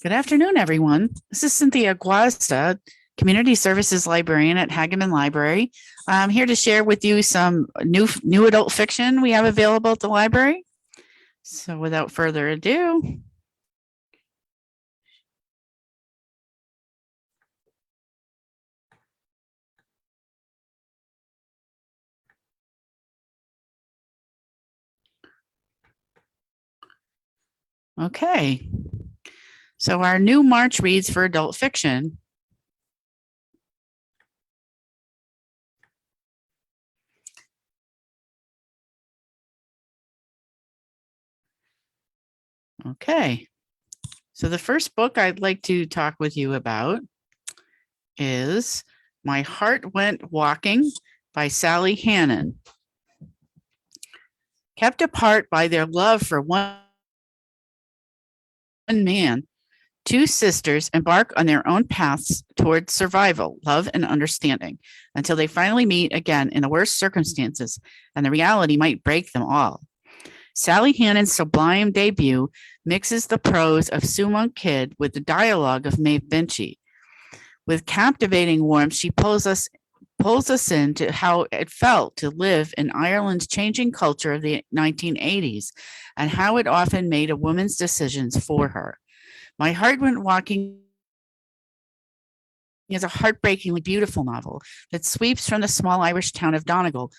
Good afternoon, everyone. This is Cynthia Gwiazda, Community Services Librarian at Hagaman Library. I'm here to share with you some new adult fiction we have available at the library. So without further ado, okay. So our new March reads for adult fiction. Okay. So the first book I'd like to talk with you about is My Heart Went Walking by Sally Hannon. Kept apart by their love for one man, two sisters embark on their own paths towards survival, love, and understanding until they finally meet again in the worst circumstances, and the reality might break them all. Sally Hannon's sublime debut mixes the prose of Sue Monk Kidd with the dialogue of Maeve Binchy. With captivating warmth, she pulls us into how it felt to live in Ireland's changing culture of the 1980s and how it often made a woman's decisions for her. My Heart Went Walking is a heartbreakingly beautiful novel that sweeps from the small Irish town of Donegal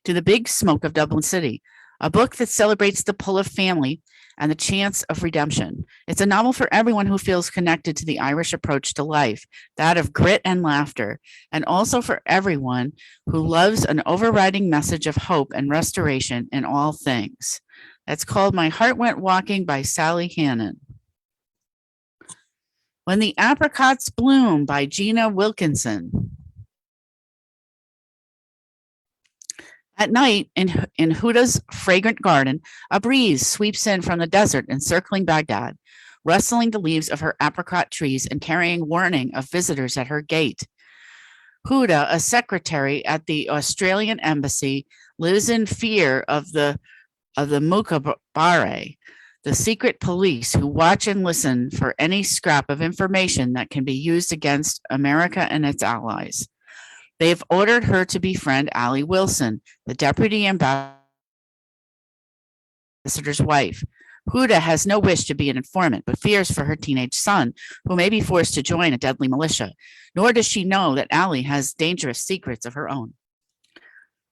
to the big smoke of Dublin City, a book that celebrates the pull of family and the chance of redemption. It's a novel for everyone who feels connected to the Irish approach to life, that of grit and laughter, and also for everyone who loves an overriding message of hope and restoration in all things. That's called My Heart Went Walking by Sally Hannon. When the Apricots Bloom by Gina Wilkinson. At night, in Huda's fragrant garden, a breeze sweeps in from the desert encircling Baghdad, rustling the leaves of her apricot trees and carrying warning of visitors at her gate. Huda, a secretary at the Australian embassy, lives in fear of the Mukabare, the secret police who watch and listen for any scrap of information that can be used against America and its allies. They have ordered her to befriend Ali Wilson, the deputy ambassador's wife. Huda has no wish to be an informant, but fears for her teenage son, who may be forced to join a deadly militia. Nor does she know that Ali has dangerous secrets of her own.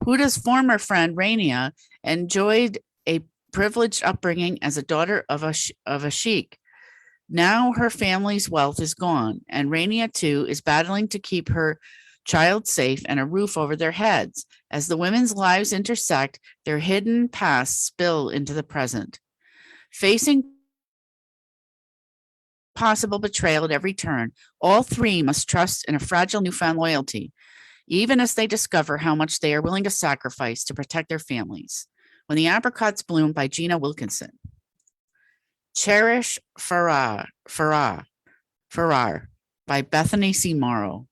Huda's former friend, Rania, enjoyed a privileged upbringing as a daughter of a sheik. Now her family's wealth is gone, and Rania, too, is battling to keep her child safe and a roof over their heads. As the women's lives intersect, their hidden pasts spill into the present. Facing possible betrayal at every turn, all three must trust in a fragile newfound loyalty, even as they discover how much they are willing to sacrifice to protect their families. When the Apricots Bloom by Gina Wilkinson. Cherish Farrar by Bethany C. Morrow.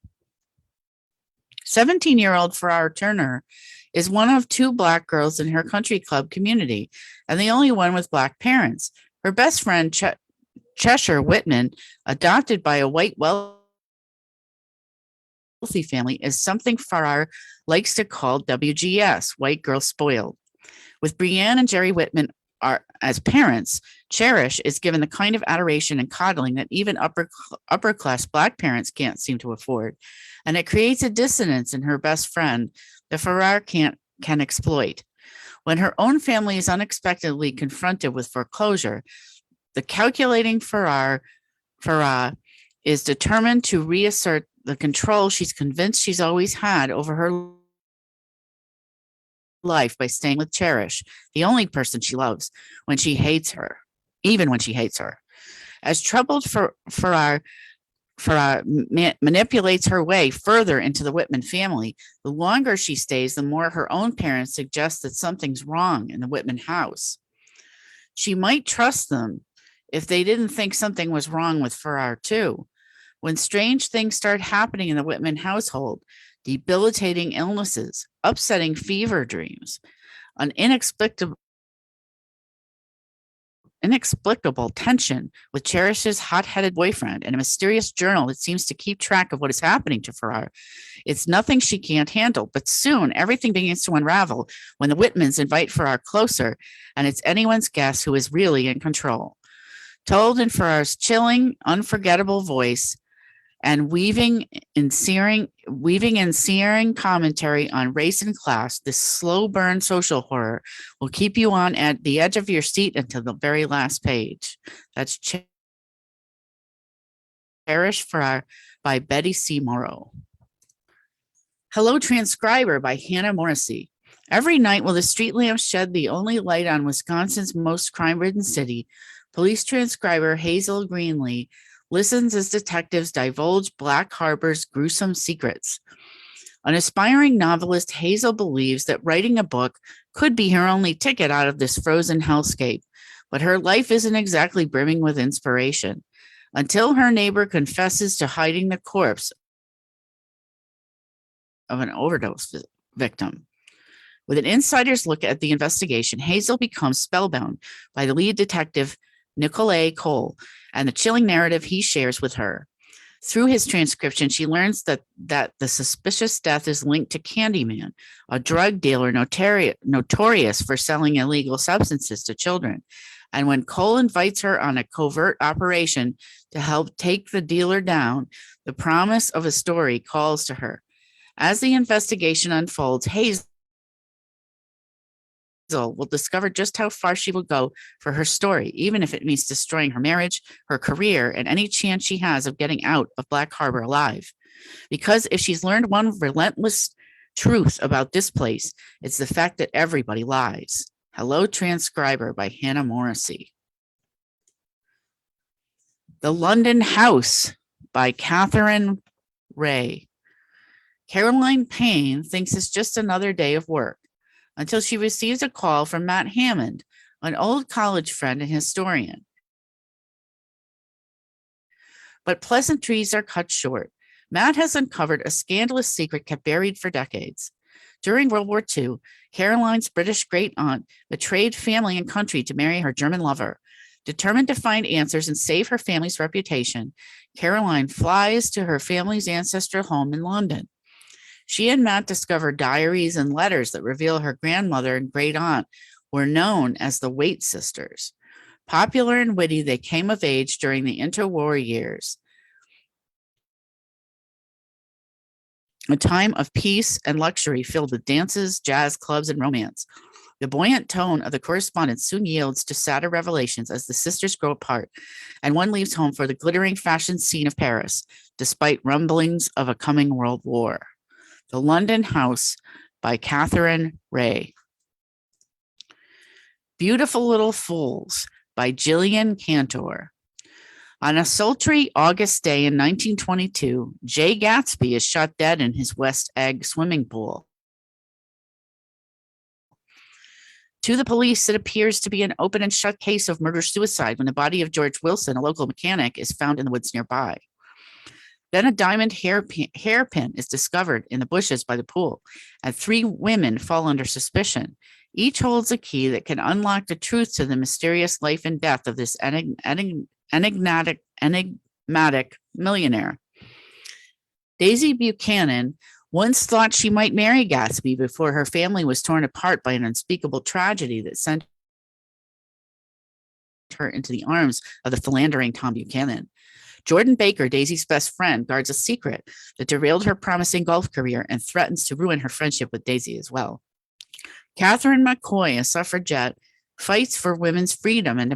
17-year-old Farrar Turner is one of two Black girls in her country club community and the only one with Black parents. Her best friend, Cheshire Whitman, adopted by a white wealthy family, is something Farrar likes to call WGS, white girl spoiled. With Brianne and Jerry Whitman as parents, Cherish is given the kind of adoration and coddling that even upper-class Black parents can't seem to afford, and it creates a dissonance in her best friend that Farrar can exploit. When her own family is unexpectedly confronted with foreclosure, the calculating Farrar is determined to reassert the control she's convinced she's always had over her life by staying with Cherish, the only person she loves, when she hates her, even when she hates her. As troubled Farrar manipulates her way further into the Whitman family, the longer she stays, the more her own parents suggest that something's wrong in the Whitman house. She might trust them if they didn't think something was wrong with Farrar too. When strange things start happening in the Whitman household, debilitating illnesses, upsetting fever dreams, an inexplicable inexplicable tension with Cherish's hot-headed boyfriend and a mysterious journal that seems to keep track of what is happening to Farrar. It's nothing she can't handle, but soon everything begins to unravel when the Whitmans invite Farrar closer, and it's anyone's guess who is really in control. Told in Farrar's chilling, unforgettable voice, and weaving in searing commentary on race and class, this slow burn social horror will keep you on at the edge of your seat until the very last page. That's Cherish Farrar by Betty C. Morrow. Hello, Transcriber by Hannah Morrissey. Every night while the street lamps shed the only light on Wisconsin's most crime-ridden city, police transcriber Hazel Greenlee listens as detectives divulge Black Harbor's gruesome secrets. An aspiring novelist, Hazel believes that writing a book could be her only ticket out of this frozen hellscape, but her life isn't exactly brimming with inspiration. Until her neighbor confesses to hiding the corpse of an overdose victim. With an insider's look at the investigation, Hazel becomes spellbound by the lead detective, Nicolay Cole, and the chilling narrative he shares with her. Through his transcription, she learns that the suspicious death is linked to Candyman, a drug dealer notorious for selling illegal substances to children. And when Cole invites her on a covert operation to help take the dealer down, the promise of a story calls to her. As the investigation unfolds, Hazel will discover just how far she will go for her story, even if it means destroying her marriage, her career, and any chance she has of getting out of Black Harbor alive. Because if she's learned one relentless truth about this place, it's the fact that everybody lies. Hello, Transcriber by Hannah Morrissey. The London House by Katherine Ray. Caroline Payne thinks it's just another day of work, until she receives a call from Matt Hammond, an old college friend and historian. But pleasantries are cut short. Matt has uncovered a scandalous secret kept buried for decades. During World War II, Caroline's British great-aunt betrayed family and country to marry her German lover. Determined to find answers and save her family's reputation, Caroline flies to her family's ancestral home in London. She and Matt discover diaries and letters that reveal her grandmother and great-aunt were known as the Waite sisters. Popular and witty, they came of age during the interwar years, a time of peace and luxury filled with dances, jazz clubs, and romance. The buoyant tone of the correspondence soon yields to sadder revelations as the sisters grow apart, and one leaves home for the glittering fashion scene of Paris, despite rumblings of a coming world war. The London House by Katherine Ray. Beautiful Little Fools by Gillian Cantor. On a sultry August day in 1922, Jay Gatsby is shot dead in his West Egg swimming pool. To the police, it appears to be an open and shut case of murder-suicide when the body of George Wilson, a local mechanic, is found in the woods nearby. Then a diamond hairpin is discovered in the bushes by the pool, and 3 women fall under suspicion. Each holds a key that can unlock the truth to the mysterious life and death of this enigmatic millionaire. Daisy Buchanan once thought she might marry Gatsby before her family was torn apart by an unspeakable tragedy that sent her into the arms of the philandering Tom Buchanan. Jordan Baker, Daisy's best friend, guards a secret that derailed her promising golf career and threatens to ruin her friendship with Daisy as well. Catherine McCoy, a suffragette, fights for women's freedom and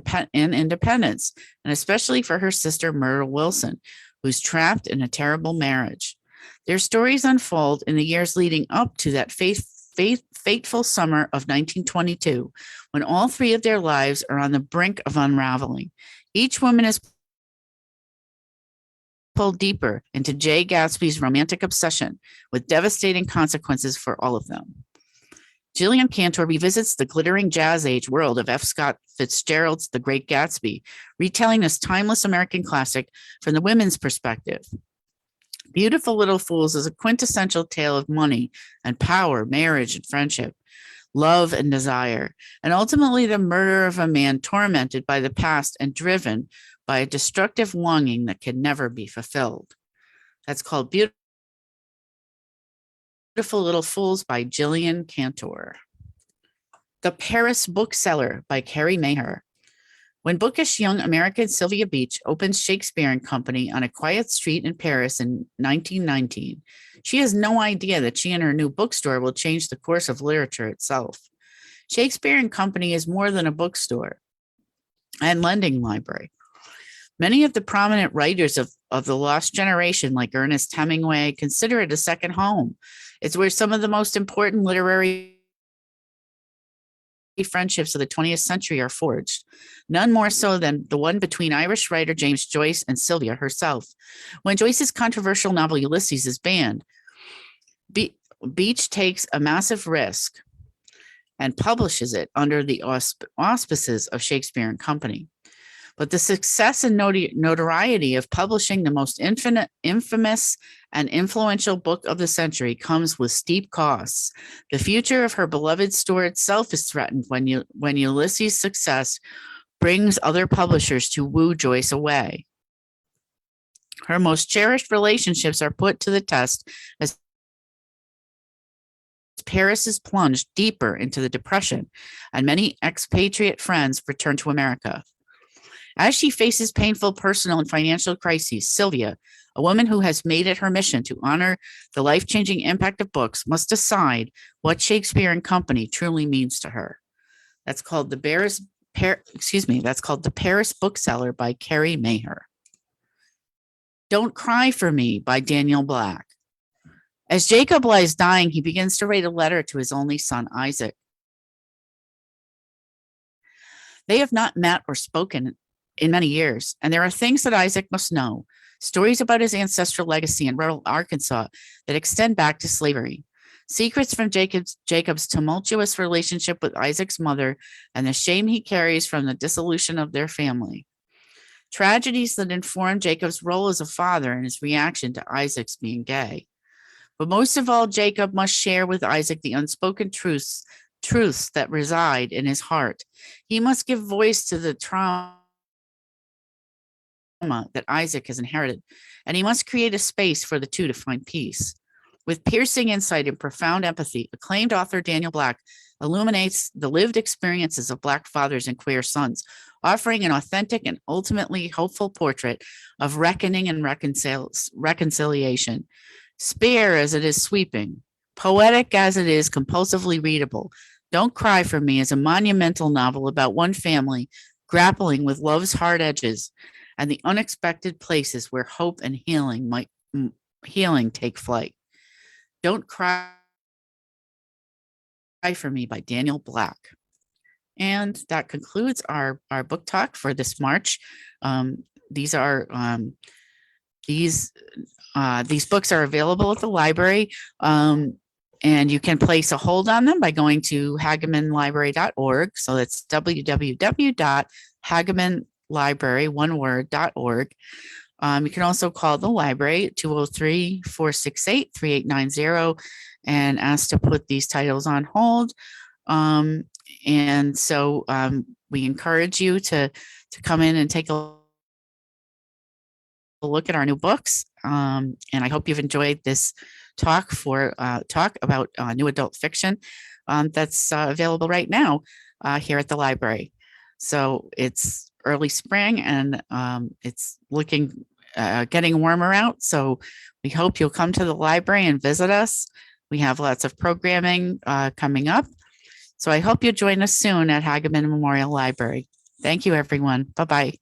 independence, and especially for her sister Myrtle Wilson, who's trapped in a terrible marriage. Their stories unfold in the years leading up to that fateful summer of 1922, when all 3 of their lives are on the brink of unraveling. Each woman is pulled deeper into Jay Gatsby's romantic obsession, with devastating consequences for all of them. Gillian Cantor revisits the glittering jazz age world of F. Scott Fitzgerald's The Great Gatsby, retelling this timeless American classic from the women's perspective. Beautiful Little Fools is a quintessential tale of money and power, marriage, and friendship. love and desire, and ultimately the murder of a man tormented by the past and driven by a destructive longing that can never be fulfilled. That's called Beautiful Little Fools by Gillian Cantor. The Paris Bookseller by Carrie Mayher. When bookish young American Sylvia Beach opens Shakespeare and Company on a quiet street in Paris in 1919, she has no idea that she and her new bookstore will change the course of literature itself. Shakespeare and Company is more than a bookstore and lending library. Many of the prominent writers of the lost generation, like Ernest Hemingway, consider it a second home. It's where some of the most important literary friendships of the 20th century are forged, none more so than the one between Irish writer James Joyce and Sylvia herself. When Joyce's controversial novel Ulysses is banned, Beach takes a massive risk and publishes it under the auspices of Shakespeare and Company. But the success and notoriety of publishing the most infamous and influential book of the century comes with steep costs. The future of her beloved store itself is threatened when Ulysses' success brings other publishers to woo Joyce away. Her most cherished relationships are put to the test as Paris is plunged deeper into the Depression, and many expatriate friends return to America. As she faces painful personal and financial crises, Sylvia, a woman who has made it her mission to honor the life-changing impact of books, must decide what Shakespeare and Company truly means to her. That's called The Paris Bookseller by Carrie Mayher. Don't Cry for Me by Daniel Black. As Jacob lies dying, he begins to write a letter to his only son, Isaac. They have not met or spoken in many years, and there are things that Isaac must know, stories about his ancestral legacy in rural Arkansas that extend back to slavery, secrets from Jacob's tumultuous relationship with Isaac's mother, and the shame he carries from the dissolution of their family, tragedies that inform Jacob's role as a father and his reaction to Isaac's being gay. But most of all, Jacob must share with Isaac the unspoken truths that reside in his heart. He must give voice to the trauma that Isaac has inherited, and he must create a space for the two to find peace. With piercing insight and profound empathy, acclaimed author Daniel Black illuminates the lived experiences of Black fathers and queer sons, offering an authentic and ultimately hopeful portrait of reckoning and reconciliation. Spare as it is sweeping, poetic as it is compulsively readable, Don't Cry for Me is a monumental novel about one family grappling with love's hard edges and the unexpected places where hope and healing take flight. Don't Cry for Me by Daniel Black. And that concludes our book talk for this March. These books are available at the library, and you can place a hold on them by going to hagamanlibrary.org. So that's www.hagamanlibrary.org. You can also call the library at 203-468-3890 and ask to put these titles on hold. And so we encourage you to come in and take a look at our new books. And I hope you've enjoyed this talk about new adult fiction that's available right now here at the library. So it's early spring and it's getting warmer out. So we hope you'll come to the library and visit us. We have lots of programming coming up. So I hope you'll join us soon at Hagaman Memorial Library. Thank you, everyone. Bye-bye.